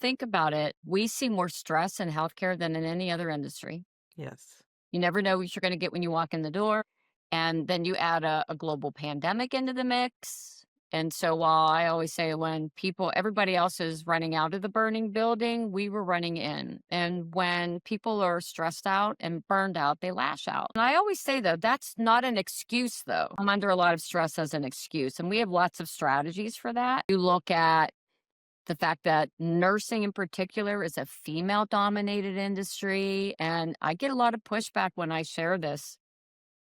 think about it, we see more stress in healthcare than in any other industry. Yes. You never know what you're going to get when you walk in the door. And then you add a global pandemic into the mix. And so while I always say when everybody else is running out of the burning building, we were running in. And when people are stressed out and burned out, they lash out. And I always say, though, that's not an excuse, though. I'm under a lot of stress as an excuse. And we have lots of strategies for that. You look at the fact that nursing in particular is a female dominated industry. And I get a lot of pushback when I share this.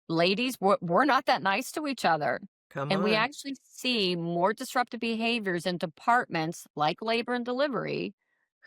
Ladies, we're not that nice to each other. Come And we on. actually see more disruptive behaviors in departments like labor and delivery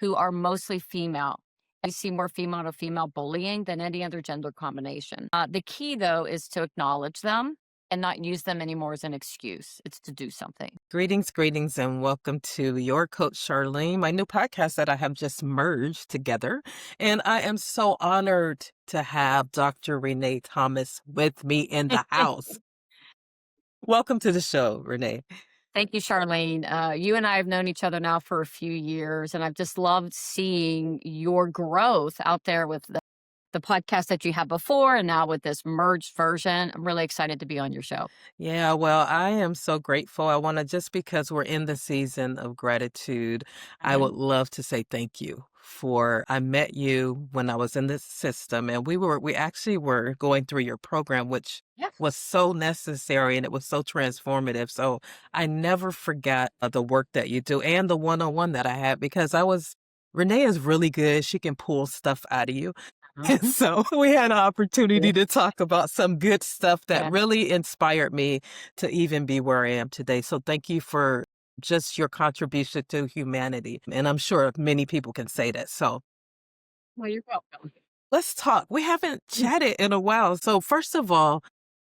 who are mostly female. I see more female to female bullying than any other gender combination. The key, though, is to acknowledge them and not use them anymore as an excuse. It's to do something. Greetings, greetings, and welcome to your coach, Charlene, my new podcast that I have just merged together. And I am so honored to have Dr. Renee Thomas with me in the house. Welcome to the show, Renee. Thank you, Charlene. You and I have known each other now for a few years, and I've just loved seeing your growth out there with the podcast that you had before and now with this merged version. I'm really excited to be on your show. Yeah, well, I am so grateful. I want to, just because we're in the season of gratitude, I Mhm. would love to say thank you for, I met you when I was in this system and we actually were going through your program, which Yeah. was so necessary and it was so transformative. So I never forgot the work that you do and the one-on-one that I had because Renee is really good. She can pull stuff out of you. Uh-huh. And so we had an Yeah. opportunity to talk about some good stuff that Yeah. really inspired me to even be where I am today. So thank you for just your contribution to humanity. And I'm sure many people can say that. So Well, you're welcome. let's talk. We haven't Mm. chatted in a while. So first of all,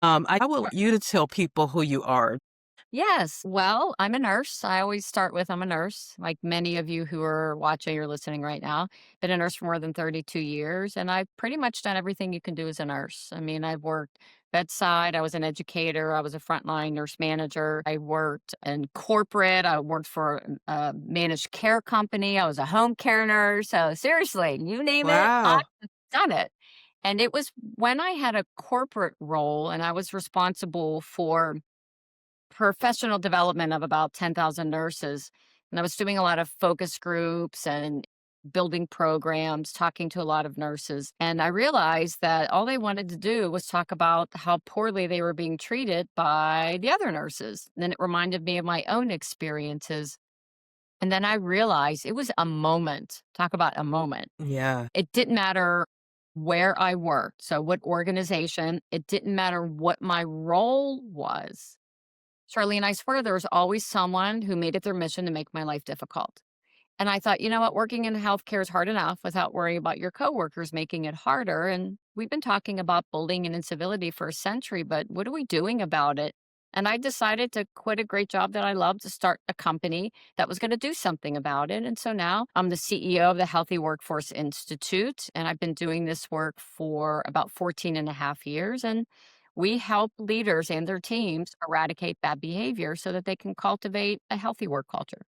I Sure. want you to tell people who you are. Yes. Well, I'm a nurse. I always start with I'm a nurse, like many of you who are watching or listening right now. Been a nurse for more than 32 years, and I've pretty much done everything you can do as a nurse. I mean, I've worked bedside, I was an educator, I was a frontline nurse manager, I worked in corporate, I worked for a managed care company, I was a home care nurse. So, seriously, you name it, I've Wow. done it. And it was when I had a corporate role and I was responsible for professional development of about 10,000 nurses. And I was doing a lot of focus groups and building programs, talking to a lot of nurses. And I realized that all they wanted to do was talk about how poorly they were being treated by the other nurses. And then it reminded me of my own experiences. And then I realized it was a moment. Talk about a moment. Yeah. It didn't matter where I worked. So, what organization, it didn't matter what my role was. Charlene, I swear there was always someone who made it their mission to make my life difficult. And I thought, you know what, working in healthcare is hard enough without worrying about your coworkers making it harder. And we've been talking about bullying and incivility for a century, but what are we doing about it? And I decided to quit a great job that I loved to start a company that was going to do something about it. And so now I'm the CEO of the Healthy Workforce Institute, and I've been doing this work for about 14 and a half years. And we help leaders and their teams eradicate bad behavior so that they can cultivate a healthy work culture.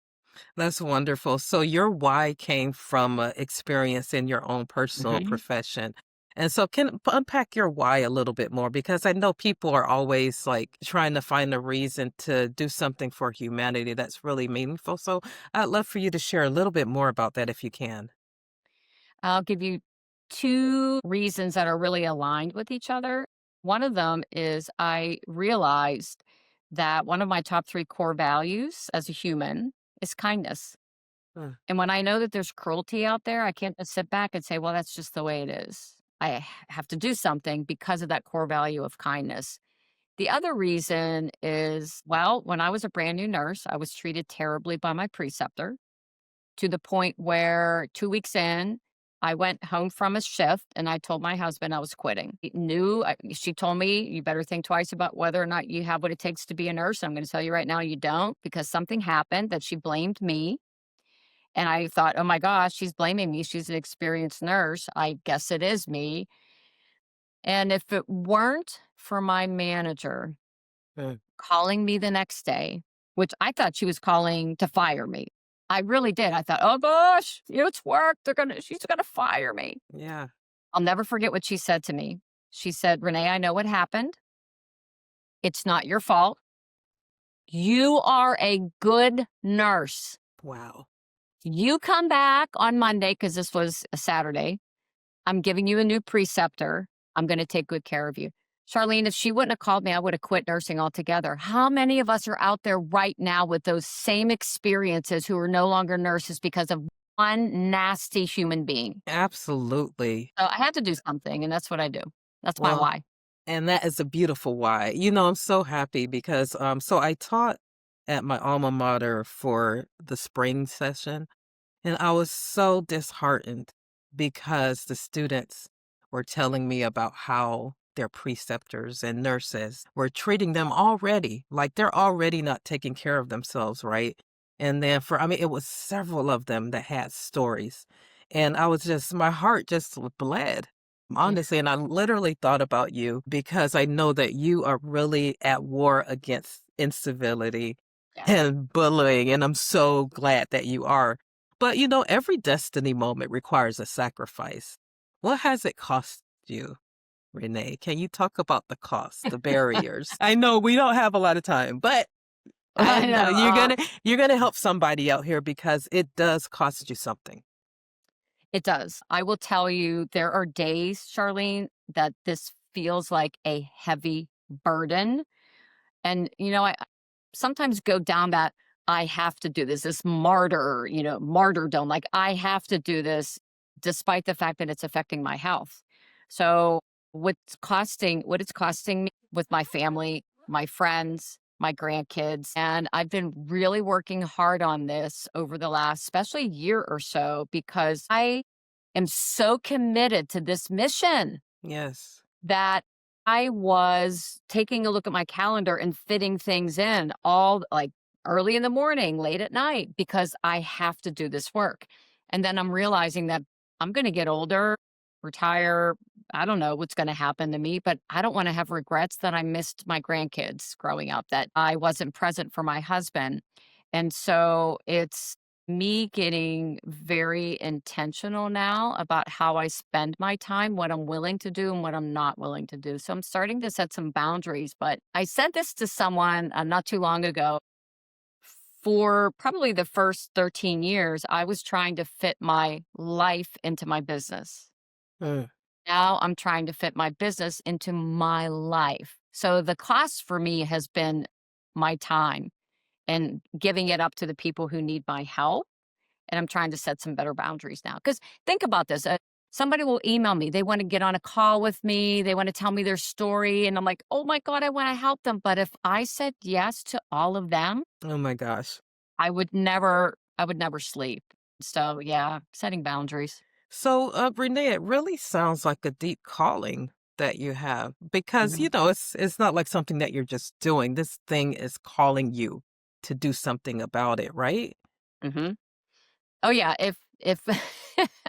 That's wonderful. So your why came from experience in your own personal Mhm. profession. And so unpack your why a little bit more because I know people are always like trying to find a reason to do something for humanity that's really meaningful. So I'd love for you to share a little bit more about that if you can. I'll give you two reasons that are really aligned with each other. One of them is I realized that one of my top three core values as a human is kindness. Mm. And when I know that there's cruelty out there, I can't just sit back and say, well, that's just the way it is. Have to do something because of that core value of kindness. The other reason is, well, when I was a brand new nurse, I was treated terribly by my preceptor to the point where 2 weeks in, I went home from a shift and I told my husband I was quitting. She told me, you better think twice about whether or not you have what it takes to be a nurse. I'm going to tell you right now, you don't, because something happened that she blamed me. And I thought, oh my gosh, she's blaming me. She's an experienced nurse. I guess it is me. And if it weren't for my manager Mm. calling me the next day, which I thought she was calling to fire me. I really did. I thought, "Oh gosh, it's work. She's gonna fire me." Yeah. I'll never forget what she said to me. She said, "Renee, I know what happened. It's not your fault. You are a good nurse. Wow. You come back on Monday," because this was a Saturday. "I'm giving you a new preceptor. I'm going to take good care of you." Charlene, if she wouldn't have called me, I would have quit nursing altogether. How many of us are out there right now with those same experiences who are no longer nurses because of one nasty human being? Absolutely. So I had to do something, and that's what I do. That's my Well, why. and that is a beautiful why. I'm so happy because so I taught at my alma mater for the spring session. And I was so disheartened because the students were telling me about how their preceptors and nurses were treating them already like they're already not taking care of themselves, right? And then I mean, it was several of them that had stories. And my heart just bled, Yeah. honestly. And I literally thought about you because I know that you are really at war against incivility Yes. and bullying. And I'm so glad that you are. But every destiny moment requires a sacrifice. What has it cost you, Renee? Can you talk about the cost, the barriers? I know we don't have a lot of time, but I I know know. you're gonna help somebody out here because it does cost you something. It does. I will tell you, there are days, Charlene, that this feels like a heavy burden. And, I sometimes go down that I have to do this martyrdom. Like I have to do this despite the fact that it's affecting my health. So what it's costing me with my family, my friends, my grandkids. And I've been really working hard on this over the last, especially year or so, because I am so committed to this mission Yes. that I was taking a look at my calendar and fitting things in all like early in the morning, late at night, because I have to do this work. And then I'm realizing that I'm going to get older, retire. I don't know what's going to happen to me, but I don't want to have regrets that I missed my grandkids growing up, that I wasn't present for my husband. And so it's me getting very intentional now about how I spend my time, what I'm willing to do and what I'm not willing to do. So I'm starting to set some boundaries. But I said this to someone not too long ago. For probably the first 13 years, I was trying to fit my life into my business. Mm, Now I'm trying to fit my business into my life. So the cost for me has been my time and giving it up to the people who need my help, and I'm trying to set some better boundaries now. Because think about this, somebody will email me. They wanna get on a call with me. They wanna tell me their story, and I'm like, "Oh my god, I wanna help them." But if I said yes to all of them, oh my gosh. I would never sleep. So, yeah, setting boundaries. So, Renee, it really sounds like a deep calling that you have because Mhm, it's not like something that you're just doing. This thing is calling you to do something about it, right? mhm. Oh, yeah, if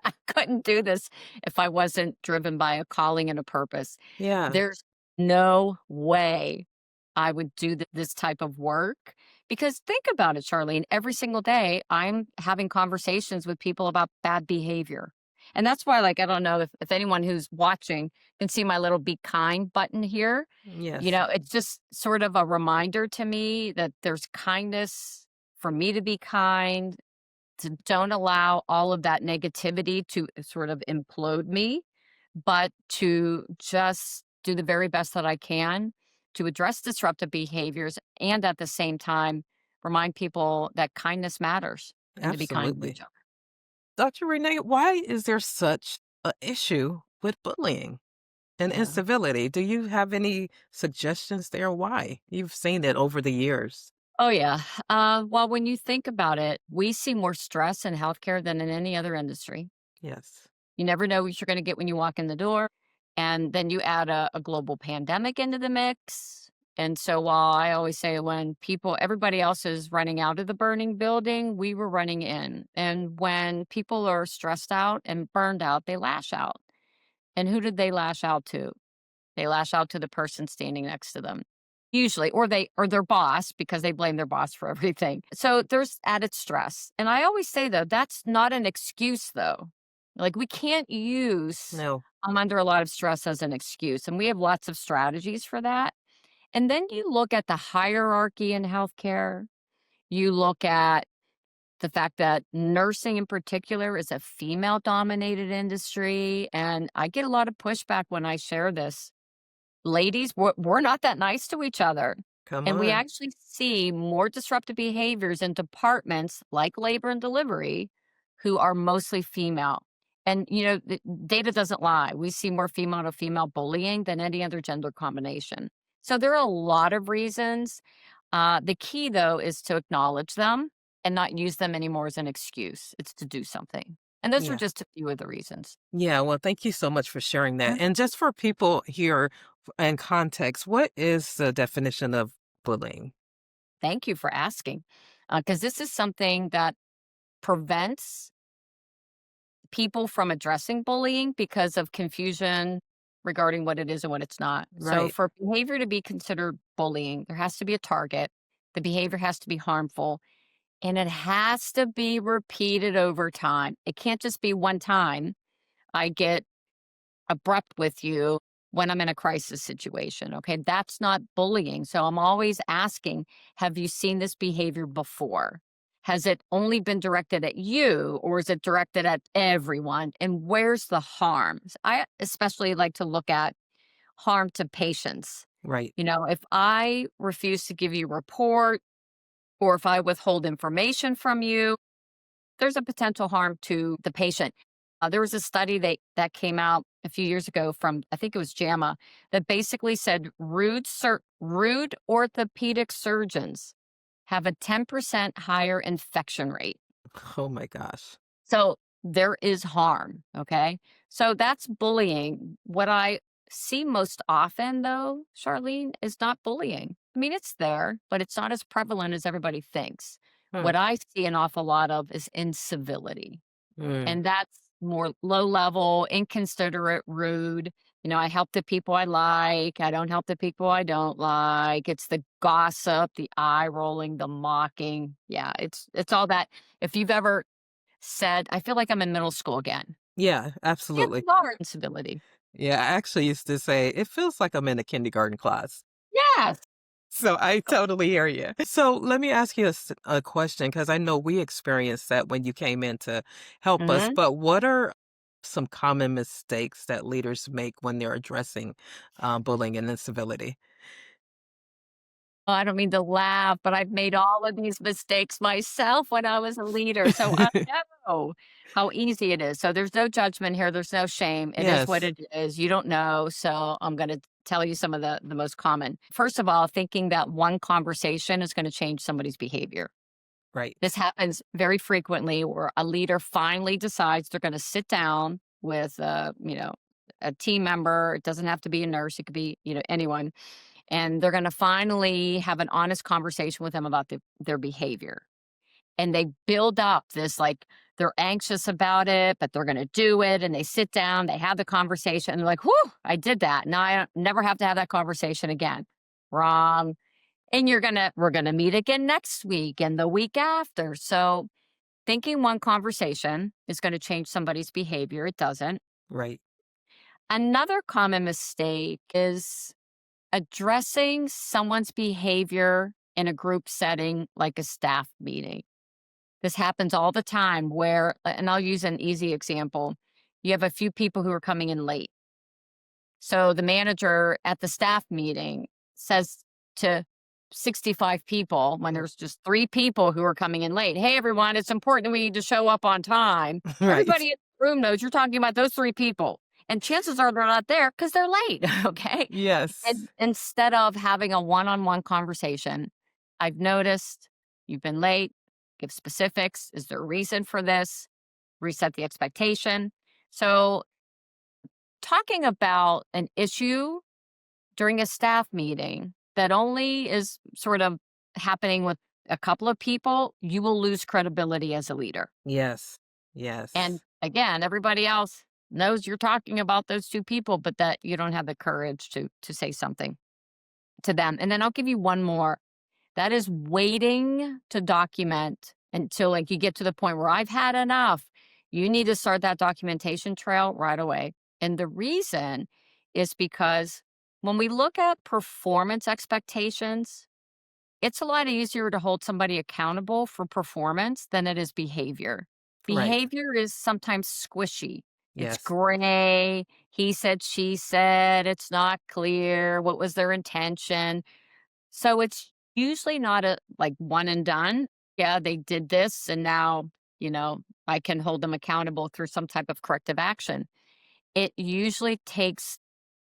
I couldn't do this if I wasn't driven by a calling and a purpose. Yeah. There's no way I would do this type of work because think about it, Charlene. Every single day, I'm having conversations with people about bad behavior. And that's why, like, I don't know if anyone who's watching can see my little be kind button here. Yes. It's just sort of a reminder to me that there's kindness for me to be kind, to don't allow all of that negativity to sort of implode me, but to just do the very best that I can to address disruptive behaviors and at the same time remind people that kindness matters and to be kind to each Absolutely. other. Dr. Renee, why is there such a issue with bullying and Yeah. incivility? Do you have any suggestions there why? You've seen it over the years. Oh, yeah. Well, when you think about it, we see more stress in healthcare than in any other industry. Yes. You never know what you're going to get when you walk in the door. And then you add a global pandemic into the mix. And so while I always say when everybody else is running out of the burning building, we were running in. And when people are stressed out and burned out, they lash out. And who did they lash out to? They lash out to the person standing next to them. usually, or their boss because they blame their boss for everything. So there's added stress. And I always say though, that's not an excuse though. Like we can't use No. I'm under a lot of stress as an excuse. And we have lots of strategies for that. And then you look at the hierarchy in healthcare. You look at the fact that nursing in particular is a female dominated industry. And I get a lot of pushback when I share this. Ladies, we're not that nice to each other. Come And we on. actually see more disruptive behaviors in departments like labor and delivery who are mostly female. And, the data doesn't lie. We see more female to female bullying than any other gender combination. So there are a lot of reasons. The key, though, is to acknowledge them and not use them anymore as an excuse. It's to do something. And those are Yeah. just a few of the reasons. Yeah, well, thank you so much for sharing that. Mhm. And just for people here and context, what is the definition of bullying? Thank you for asking. Because this is something that prevents people from addressing bullying because of confusion regarding what it is and what it's not. So, Right, for behavior to be considered bullying, there has to be a target. The behavior has to be harmful and it has to be repeated over time. It can't just be one time. I get abrupt with you when I'm in a crisis situation. Okay. That's not bullying. So I'm always asking, have you seen this behavior before? Has it only been directed at you or is it directed at everyone? And where's the harm? I especially like to look at harm to patients. right. If I refuse to give you a report or if I withhold information from you, there's a potential harm to the patient. There was a study that came out a few years ago from, I think it was JAMA, that basically said rude orthopedic surgeons have a 10% higher infection rate. Oh my gosh. So there is harm. Okay. So that's bullying. What I see most often, though, Charlene, is not bullying. I mean, it's there, but it's not as prevalent as everybody thinks. Huh. What I see an awful lot of is incivility. Mm. And that's more low level, inconsiderate, rude. I help the people I like. I don't help the people I don't like. It's the gossip, the eye rolling, the mocking. Yeah, it's all that. If you've ever said, I feel like I'm in middle school again. Yeah, absolutely. Chances are incivility. Yeah, I actually used to say, it feels like I'm in a kindergarten class. Yes. So I totally hear you. So let me ask you a question because I know we experienced that when you came in to help us. Mhm. But what are some common mistakes that leaders make when they're addressing bullying and incivility? Oh, I don't mean to laugh, but I've made all of these mistakes myself when I was a leader. So I know how easy it is. So there's no judgment here. There's no shame. It is what Yes, it is. You don't know. So I'm going to tell you some of the most common. First of all, thinking that one conversation is going to change somebody's behavior. right. This happens very frequently where a leader finally decides they're going to sit down with, a team member. It doesn't have to be a nurse. It could be, anyone and they're going to finally have an honest conversation with them about their behavior. And they build up this like they're anxious about it, but they're going to do it. And they sit down, they have the conversation, and they're like, "Whew, I did that. Now I don't, never have to have that conversation again." Wrong. And we're gonna meet again next week and the week after. So thinking one conversation is going to change somebody's behavior, it doesn't. Right. Another common mistake is addressing someone's behavior in a group setting like a staff meeting. This happens all the time and I'll use an easy example. You have a few people who are coming in late. So the manager at the staff meeting says to 65 people when there's just three people who are coming in late, "Hey, everyone, it's important that we need to show up on time." Right. Everybody in the room knows you're talking about those three people. And chances are they're not there because they're late. Okay. And Yes. instead of having a one on one conversation, I've noticed you've been late, give specifics. Is there a reason for this? Reset the expectation. So, talking about an issue during a staff meeting that only is sort of happening with a couple of people, you will lose credibility as a leader. Yes. And Yes. again, everybody else knows you're talking about those two people, but that you don't have the courage to say something. to them. And then I'll give you one more. That is waiting to document until like you get to the point where I've had enough. You need to start that documentation trail right away. And the reason is because when we look at performance expectations, it's a lot easier to hold somebody accountable for performance than it is behavior. Right. Behavior is sometimes squishy. It's Yes. gray. He said, she said. It's not clear. What was their intention? So it's usually not a like one and done. Yeah, they did this and now, I can hold them accountable through some type of corrective action. It usually takes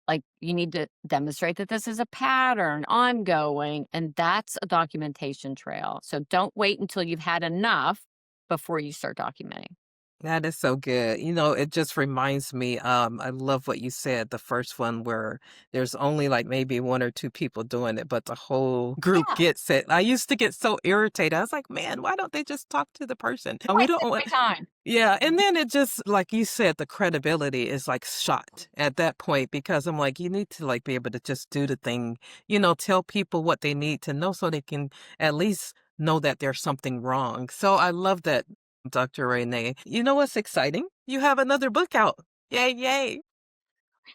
like you need to demonstrate that this is a pattern ongoing, and that's a documentation trail. So don't wait until you've had enough before you start documenting. That is so good. It just reminds me, I love what you said, the first one where there's only like maybe one or two people doing it, but the whole group Yeah, gets it. I used to get so irritated. I was like, man, why don't they just talk to the person? And we don't wasted want, my time. yeah. And Mhm. then it just, like you said, the credibility is like shot at that point because I'm like, you need to like be able to just do the thing, tell people what they need to know so they can at least know that there's something wrong. So I love that Dr. Renee. You know what's exciting? You have another book out. Yay, yay.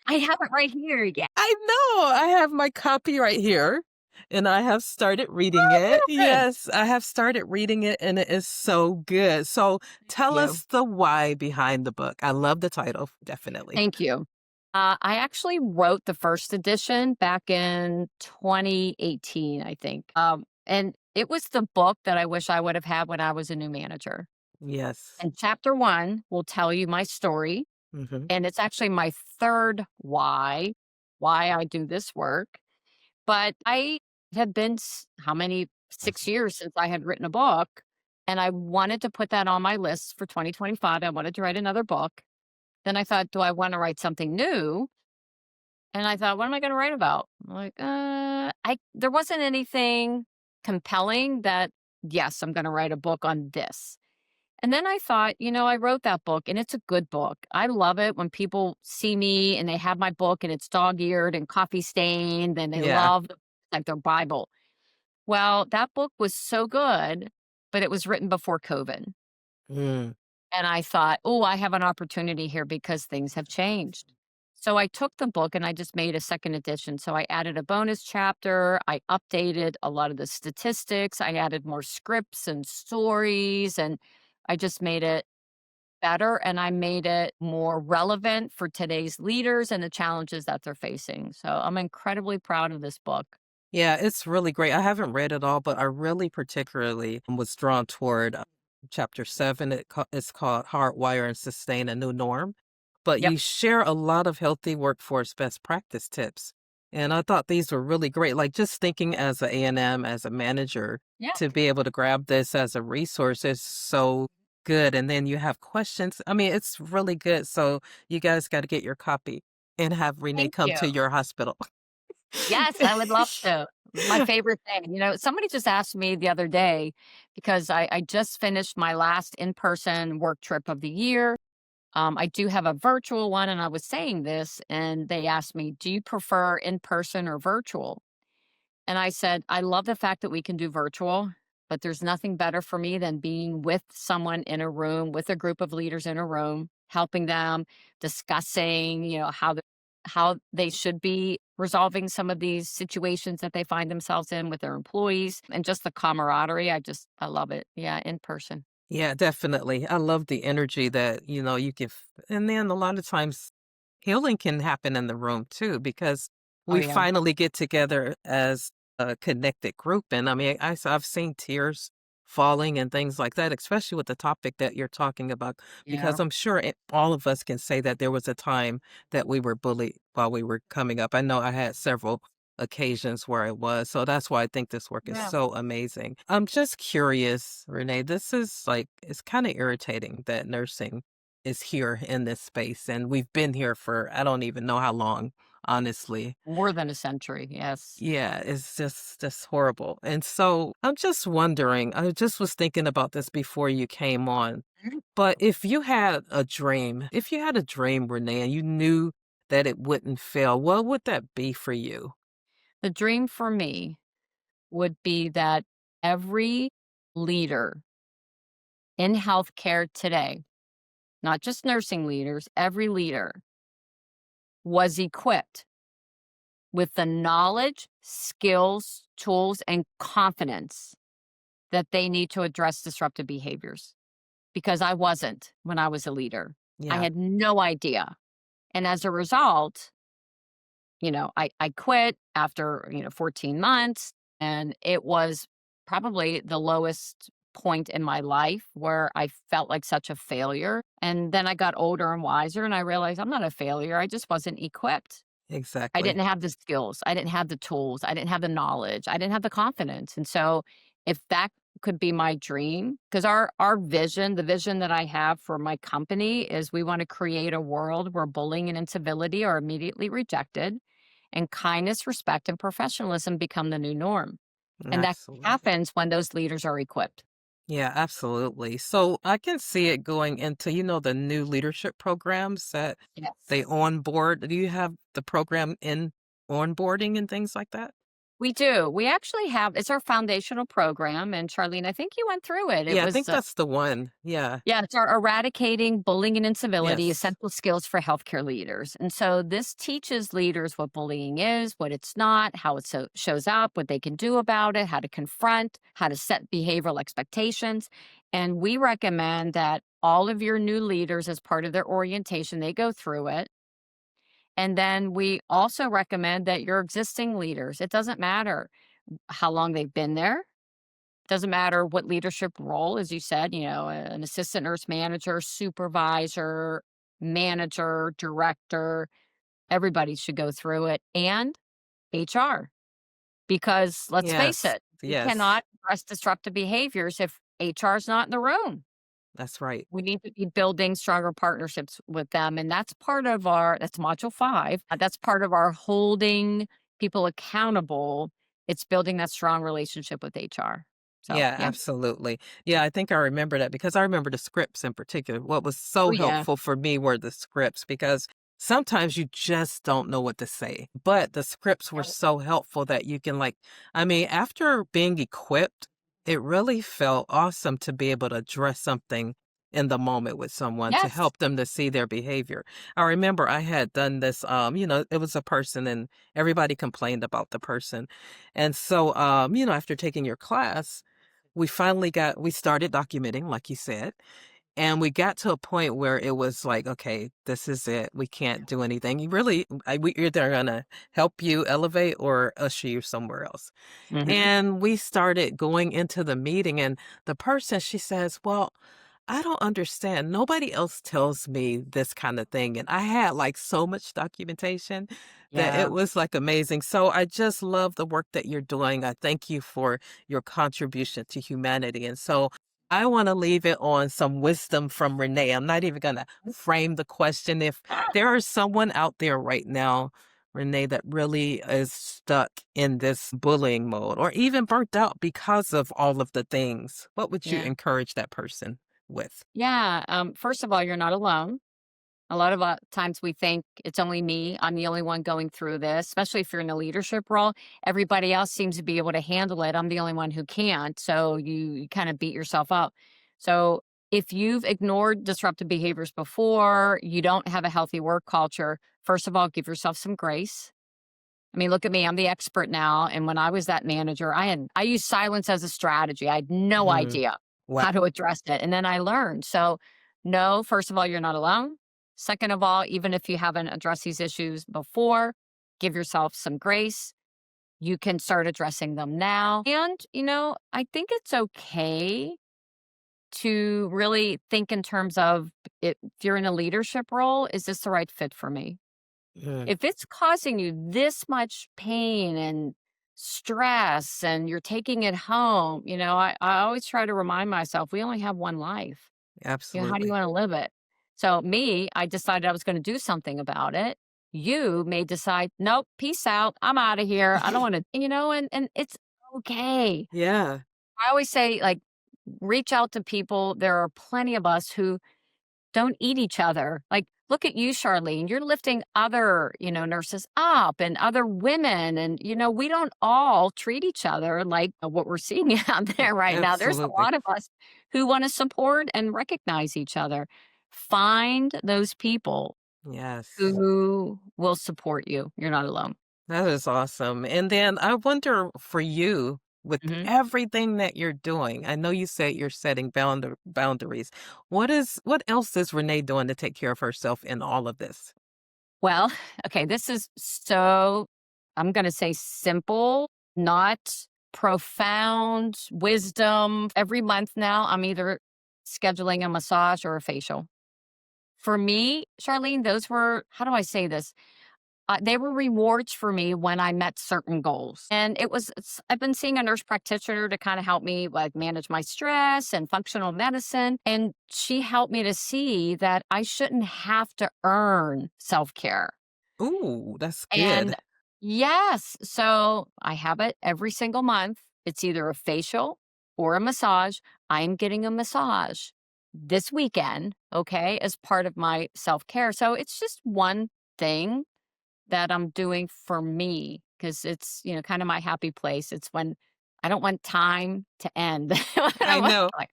I have it right here. Yeah. I know. I have my copy right here and I have started reading it. Oh, good. Yes, I have started reading it and it is so good. So Thank tell you. us the why behind the book. I love the title, definitely. Thank you. I actually wrote the first edition back in 2018, I think. And it was the book that I wish I would have had when I was a new manager. Yes. And chapter one will tell you my story. Hmm. And it's actually my third why I do this work. But I had been, how many, 6 years since I had written a book. And I wanted to put that on my list for 2025. I wanted to write another book. Then I thought, do I want to write something new? And I thought, what am I gonna write about? I'm like, I there wasn't anything compelling that, yes, I'm gonna write a book on this. And then I thought, I wrote that book and it's a good book. I love it when people see me and they have my book and it's dog-eared and coffee stained and they Yeah. love like their Bible. Well, that book was so good, but it was written before COVID. Mm. And I thought, "Oh, I have an opportunity here because things have changed." So I took the book and I just made a second edition. So I added a bonus chapter, I updated a lot of the statistics, I added more scripts and stories, and I just made it better and I made it more relevant for today's leaders and the challenges that they're facing. So I'm incredibly proud of this book. Yeah, it's really great. I haven't read it all, but I really particularly was drawn toward chapter 7. It's called Hardwire and Sustain a New Norm. But Yep. you share a lot of healthy workforce best practice tips. And I thought these were really great. Like just thinking as a A&M, as a manager, Yeah. to be able to grab this as a resource is so good. And then you have questions. I mean, it's really good. So you guys got to get your copy and have Renee Thank come you. to your hospital. Yes, I would love to. My favorite thing. Somebody just asked me the other day because I just finished my last in person work trip of the year. I do have a virtual one, and I was saying this, and they asked me, do you prefer in person or virtual? And I said, I love the fact that we can do virtual, but there's nothing better for me than being with someone in a room, with a group of leaders in a room, helping them, discussing, how they should be resolving some of these situations that they find themselves in with their employees and just the camaraderie. I love it. Yeah, in person. Yeah, definitely. I love the energy that, you give. And then a lot of times healing can happen in the room too, because Oh we yeah. finally get together as a connected group. And I mean, I've seen tears falling and things like that, especially with the topic that you're talking about, Yeah. because I'm sure all of us can say that there was a time that we were bullied while we were coming up. I know I had several occasions where I was. So that's why I think this work is Yeah. so amazing. I'm just curious, Renee, this is like, it's kind of irritating that nursing is here in this space. And we've been here for, I don't even know how long, honestly. More than a century. Yes. Yeah, it's just horrible. And so I'm just wondering, I just was thinking about this before you came on. Mhm. But if you had a dream, Renee, and you knew that it wouldn't fail, what would that be for you? The dream for me would be that every leader in healthcare today, not just nursing leaders, every leader was equipped with the knowledge, skills, tools, and confidence that they need to address disruptive behaviors. Because I wasn't when I was a leader. I Yeah, had no idea. And as a result, I quit after, 14 months, and it was probably the lowest point in my life where I felt like such a failure. And then I got older and wiser and I realized I'm not a failure. I just wasn't equipped. I exactly. didn't have the skills. I didn't have the tools. I didn't have the knowledge. I didn't have the confidence. And so if that could be my dream, because our vision, the vision that I have for my company is we want to create a world where bullying and incivility are immediately rejected and kindness, respect, and professionalism become the new norm. And that Absolutely. happens when those leaders are equipped. Yeah, absolutely. So I can see it going into, the new leadership programs that they Yes. onboard. Do you have the program in onboarding and things like that? We do. We actually have it's our foundational program, and Charlene, I think you went through it. It Yeah, I was think that's the one. Yeah. Yeah, it's our eradicating bullying and incivility, Yes. essential skills for healthcare leaders. And so this teaches leaders what bullying is, what it's not, how it shows up, what they can do about it, how to confront, how to set behavioral expectations. And we recommend that all of your new leaders, as part of their orientation, they go through it. And then we also recommend that your existing leaders, it doesn't matter how long they've been there, doesn't matter what leadership role, as you said, an assistant nurse manager, supervisor, manager, director, everybody should go through it, and HR. Because let's face Yes. it, we Yes. cannot address disruptive behaviors if HR is not in the room. That's right. We need to be building stronger partnerships with them. And that's module 5. That's part of our holding people accountable. It's building that strong relationship with HR. So, Yeah, yeah. absolutely. Yeah, I think I remember that because I remember the scripts in particular. What was Oh, so yeah. helpful for me were the scripts because sometimes you just don't know what to say. But the scripts were Yeah. so helpful that you can after being equipped, it really felt awesome to be able to address something in the moment with someone to Yes. help them to see their behavior. I remember I had done this it was a person and everybody complained about the person. And so after taking your class, we started documenting, like you said, and we got to a point where it was like, okay, this is it. We can't do anything. We either gonna help you elevate or usher you somewhere else. Mhm. And we started going into the meeting, and the person, she says, well, I don't understand. Nobody else tells me this kind of thing. And I had like so much documentation that it Yeah. was like amazing. So I just love the work that you're doing. I thank you for your contribution to humanity. And so I want to leave it on some wisdom from Renee. I'm not even going to frame the question. If there is someone out there right now, Renee, that really is stuck in this bullying mode or even burnt out because of all of the things, what would you Yeah. encourage that person with? Yeah. First of all, you're not alone. A lot of times we think it's only me. I'm the only one going through this, especially if you're in a leadership role. Everybody else seems to be able to handle it. I'm the only one who can't. So you kind of beat yourself up. So if you've ignored disruptive behaviors before, you don't have a healthy work culture, first of all, give yourself some grace. I mean, look at me. I'm the expert now. And when I was that manager, I used silence as a strategy. I had no Mhm. idea Wow. how to address it. And then I learned. So, no, first of all, you're not alone. Second of all, even if you haven't addressed these issues before, give yourself some grace. You can start addressing them now. And, I think it's okay to really think in terms of if you're in a leadership role, is this the right fit for me? Mm, If it's causing you this much pain and stress and you're taking it home, I always try to remind myself we only have one life. How do you absolutely. want to live it? So, me, I decided I was going to do something about it. You may decide, nope, peace out. I'm out of here. I don't want to, and it's okay. Yeah. I always say, like, reach out to people. There are plenty of us who don't eat each other. Like, look at you, Charlene. You're lifting other, nurses up and other women. And, we don't all treat each other like what we're seeing out there right now. There's a Absolutely. lot of us who want to support and recognize each other. Find those people Yes. who will support you. You're not alone. That is awesome. And then I wonder for you, with Mhm. everything that you're doing, I know you said you're setting boundaries. What else is Renee doing to take care of herself in all of this? Well, okay, this is so, I'm going to say simple, not profound wisdom. Every month now, I'm either scheduling a massage or a facial. For me, Charlene, those were, how do I say this? They were rewards for me when I met certain goals. And I've been seeing a nurse practitioner to kind of help me like manage my stress and functional medicine. And she helped me to see that I shouldn't have to earn self care. Ooh, that's And good. yes, so I have it every single month. It's either a facial or a massage. I'm getting a massage this weekend, okay, as part of my self care. So it's just one thing that I'm doing for me because it's, kind of my happy place. It's when I don't want time to end. When I I'm know. like,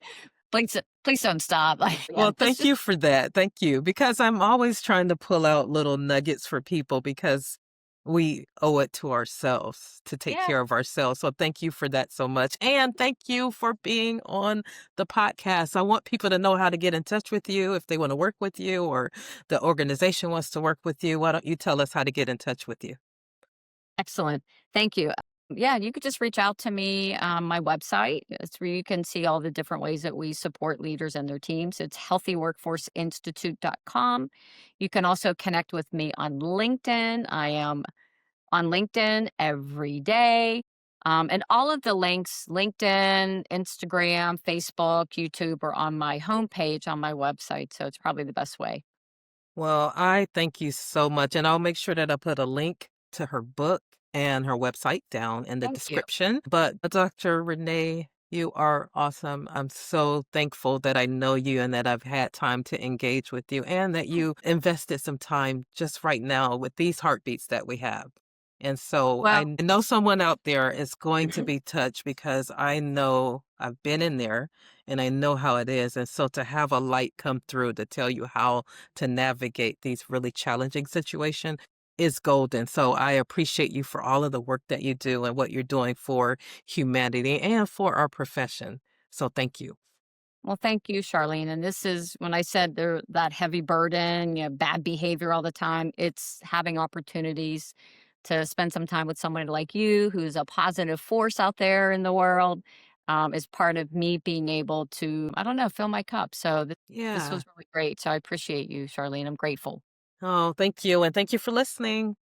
please don't stop. Like, yeah, Well, that's thank just you for that. Thank you. Because I'm always trying to pull out little nuggets for people because we owe it to ourselves to take yeah. care of ourselves. So thank you for that so much. And thank you for being on the podcast. I want people to know how to get in touch with you if they want to work with you or the organization wants to work with you. Why don't you tell us how to get in touch with you? Excellent. Thank you. Yeah, you could just reach out to me on my website. It's where you can see all the different ways that we support leaders and their teams. It's healthyworkforceinstitute.com. You can also connect with me on LinkedIn. I am on LinkedIn every day. And all of the links, LinkedIn, Instagram, Facebook, YouTube, are on my homepage on my website. So it's probably the best way. Well, I thank you so much. And I'll make sure that I put a link to her book and her website down in the Thank you. description. But Dr. Renee, you are awesome. I'm so thankful that I know you and that I've had time to engage with you and that you invested some time just right now with these heartbeats that we have. And so I Well, know someone out there is going to be touched because I know I've been in there and I know how it is. And so to have a light come through to tell you how to navigate these really challenging situations is golden. So I appreciate you for all of the work that you do and what you're doing for humanity and for our profession. So thank you. Well, thank you, Charlene. And this is when I said there that heavy burden, bad behavior all the time. It's having opportunities to spend some time with somebody like you, who's a positive force out there in the world, is part of me being able to, I don't know, fill my cup. So this Yeah. was really great. So I appreciate you, Charlene. I'm grateful. Oh, thank you. And thank you for listening.